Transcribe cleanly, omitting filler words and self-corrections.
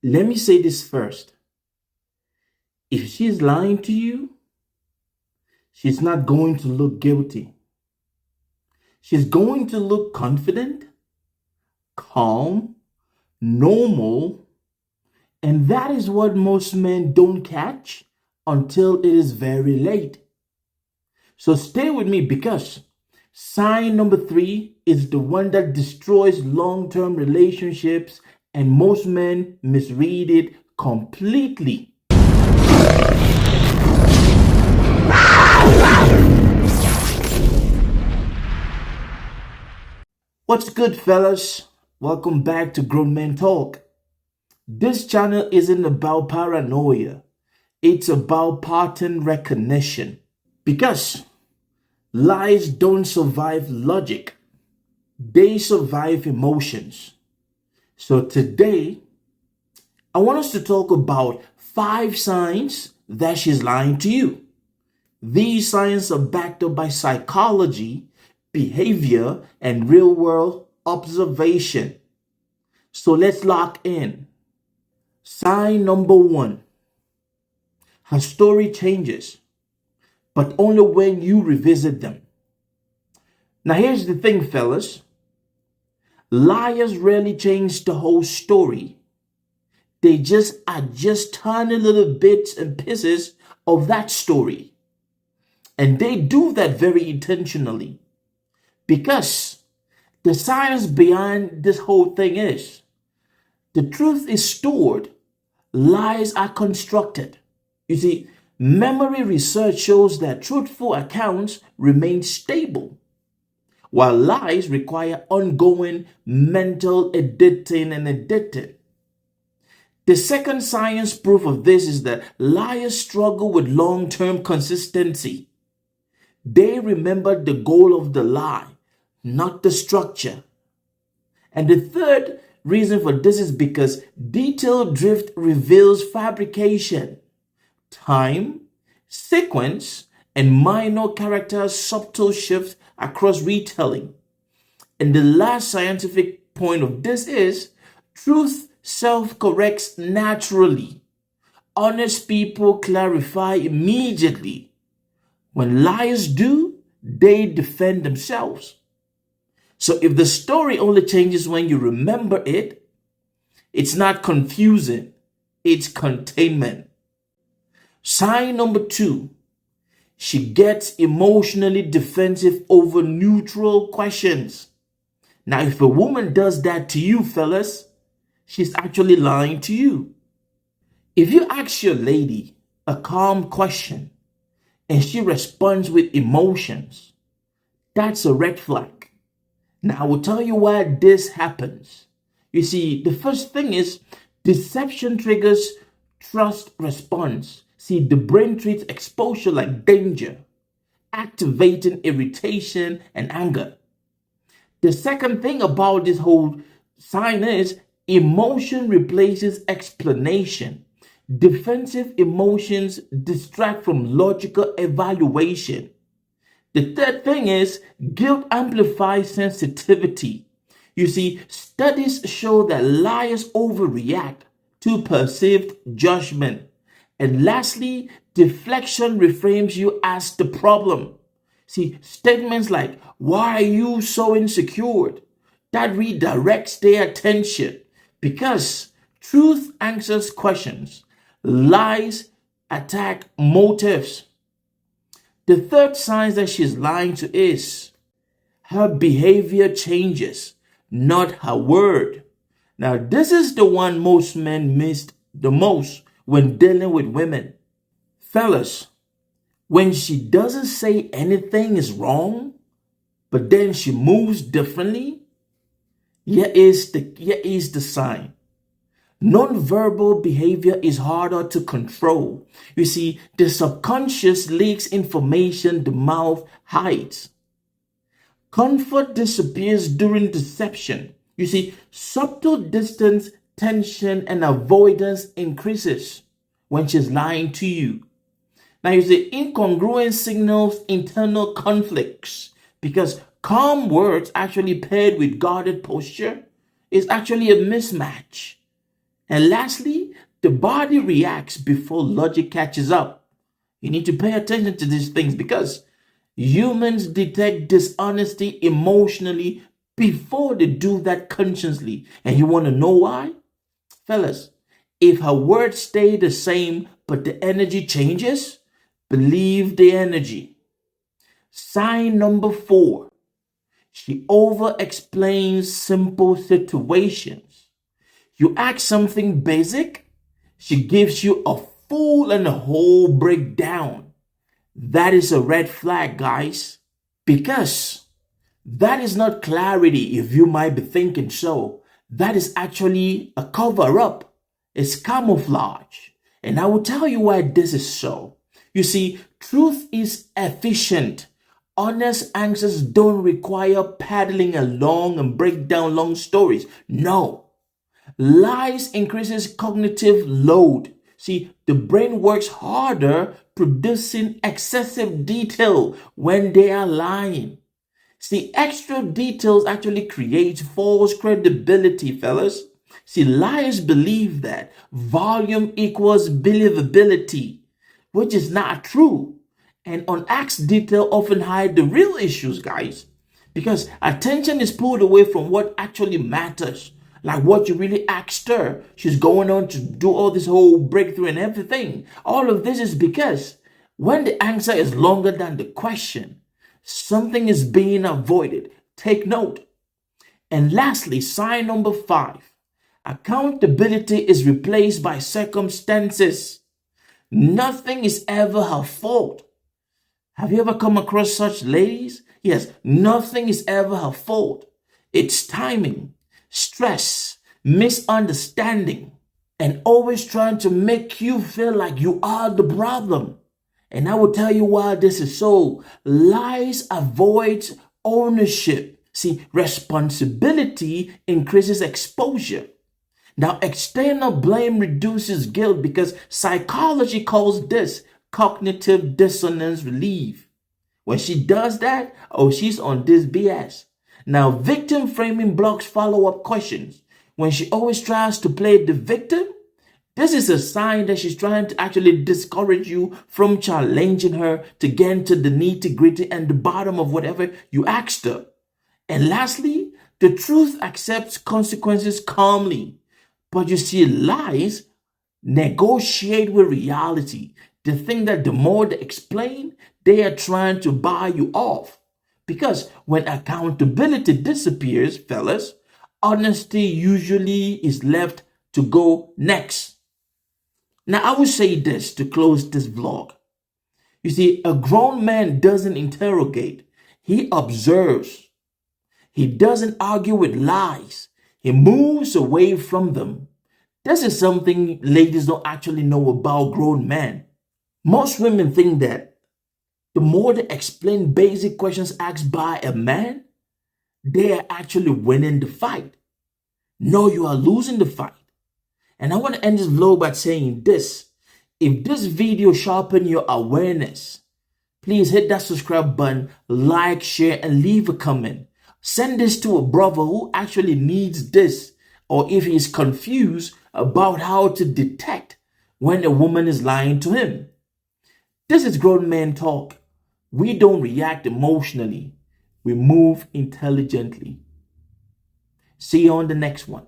Let me say this first. If she's lying to you, she's not going to look guilty. She's going to look confident, calm, normal, and that is what most men don't catch until it is very late. So stay with me because sign number 3 is the one that destroys long term relationships, and most men misread it completely. What's good, fellas? Welcome back to Grown Men Talk. This channel isn't about paranoia, it's about pattern recognition. Because lies don't survive logic, they survive emotions. So today, I want us to talk about 5 signs that she's lying to you. These signs are backed up by psychology, behavior, and real world observation. So let's lock in. Sign number 1. Her story changes, but only when you revisit them. Now here's the thing, fellas. Liars rarely change the whole story. They just adjust tiny little bits and pieces of that story. And they do that very intentionally. Because the science behind this whole thing is the truth is stored, lies are constructed. You see, memory research shows that truthful accounts remain stable, while lies require ongoing mental editing and editing. The second science proof of this is that liars struggle with long-term consistency. They remember the goal of the lie, not the structure. And the third reason for this is because detailed drift reveals fabrication. Time, sequence, and minor character subtle shifts across retelling. And the last scientific point of this is truth self-corrects naturally. Honest people clarify immediately. When liars do, they defend themselves. So if the story only changes when you remember it, it's not confusing, it's containment. Sign number 2, she gets emotionally defensive over neutral questions. Now, if a woman does that to you, fellas, she's actually lying to you. If you ask your lady a calm question and she responds with emotions, that's a red flag. Now, I will tell you why this happens. You see, the first thing is deception triggers trust response. See, the brain treats exposure like danger, activating irritation and anger. The second thing about this whole sign is emotion replaces explanation. Defensive emotions distract from logical evaluation. The third thing is guilt amplifies sensitivity. You see, studies show that liars overreact to perceived judgment. And lastly, deflection reframes you as the problem. See, statements like, "Why are you so insecure?" that redirects their attention because truth answers questions, lies attack motives. The third sign that she's lying to is her behavior changes, not her word. Now, this is the one most men miss the most when dealing with women. Fellas, when she doesn't say anything is wrong, but then she moves differently, here is the sign. Non-verbal behavior is harder to control. You see, the subconscious leaks information the mouth hides. Comfort disappears during deception. You see, subtle distance, tension, and avoidance increases when she's lying to you. Now, you see, incongruence signals internal conflicts because calm words actually paired with guarded posture is actually a mismatch. And lastly, the body reacts before logic catches up. You need to pay attention to these things because humans detect dishonesty emotionally before they do that consciously. And you want to know why? Fellas, if her words stay the same but the energy changes, believe the energy. Sign number 4. She over explains simple situations. You ask something basic, she gives you a full and a whole breakdown. That is a red flag, guys, because that is not clarity if you might be thinking so. That is actually a cover up. It's camouflage. And I will tell you why this is so. You see, truth is efficient. Honest answers don't require paddling along and break down long stories. No. Lies increases cognitive load. See, the brain works harder producing excessive detail when they are lying. See, extra details actually create false credibility, fellas. See, liars believe that volume equals believability, which is not true. And unasked detail often hide the real issues, guys, because attention is pulled away from what actually matters. Like what you really asked her. She's going on to do all this whole breakthrough and everything. All of this is because when the answer is longer than the question, something is being avoided. Take note. And lastly, sign number 5. Accountability is replaced by circumstances. Nothing is ever her fault. Have you ever come across such ladies? Yes, nothing is ever her fault. It's timing, stress, misunderstanding, and always trying to make you feel like you are the problem. And I will tell you why this is so. Lies avoids ownership. See, responsibility increases exposure. Now, external blame reduces guilt because psychology calls this cognitive dissonance relief. When she does that, oh, she's on this BS. Now, victim framing blocks follow-up questions. When she always tries to play the victim, this is a sign that she's trying to actually discourage you from challenging her to get into the nitty-gritty and the bottom of whatever you asked her. And lastly, the truth accepts consequences calmly. But you see, lies negotiate with reality. They think that the more they explain, they are trying to buy you off. Because when accountability disappears, fellas, honesty usually is left to go next. Now, I will say this to close this vlog. You see, a grown man doesn't interrogate. He observes. He doesn't argue with lies. He moves away from them. This is something ladies don't actually know about grown men. Most women think that the more they explain basic questions asked by a man, they are actually winning the fight. No, you are losing the fight. And I want to end this vlog by saying this. If this video sharpened your awareness, please hit that subscribe button, like, share, and leave a comment. Send this to a brother who actually needs this, or if he is confused about how to detect when a woman is lying to him. This is Grown Man Talk. We don't react emotionally. We move intelligently. See you on the next one.